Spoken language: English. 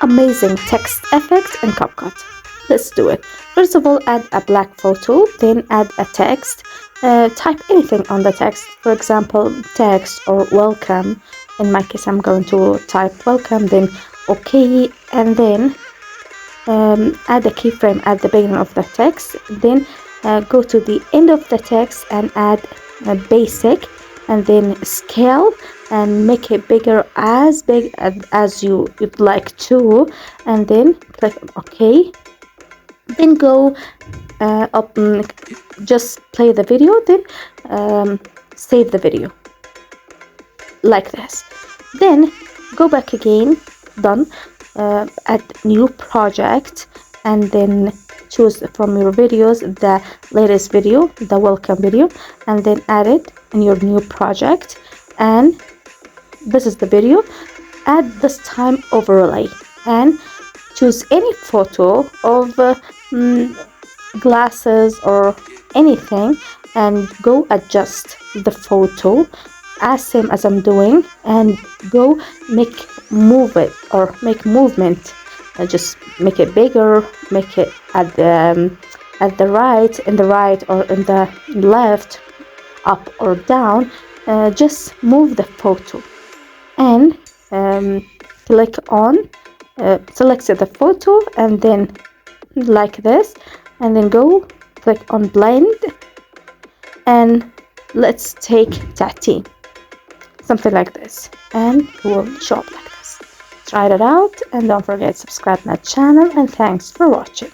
amazing text effect in CapCut. Let's do it. First of all, add a black photo, then add a text. Type anything on the text, for example, text or welcome. In my case, I'm going to type welcome, then okay, and then add a keyframe at the beginning of the text. Then go to the end of the text and add basic, and then scale and make it bigger, as big as you'd like to, and then click OK. Then go up, just play the video, then save the video like this. Then go back again, done, add new project, and then choose from your videos the latest video, the welcome video, and then add it in your new project. And this is the video. Add this time overlay and choose any photo of glasses or anything, and go adjust the photo as same as I'm doing, and go move it or make movement. Just make it bigger, make it at the right, in the right or in the left, up or down. Just move the photo and click on select the photo, and then like this, and then go click on blend, and let's take 13, something like this, and it will show up like this. Try it out, and don't forget to subscribe to my channel, and thanks for watching.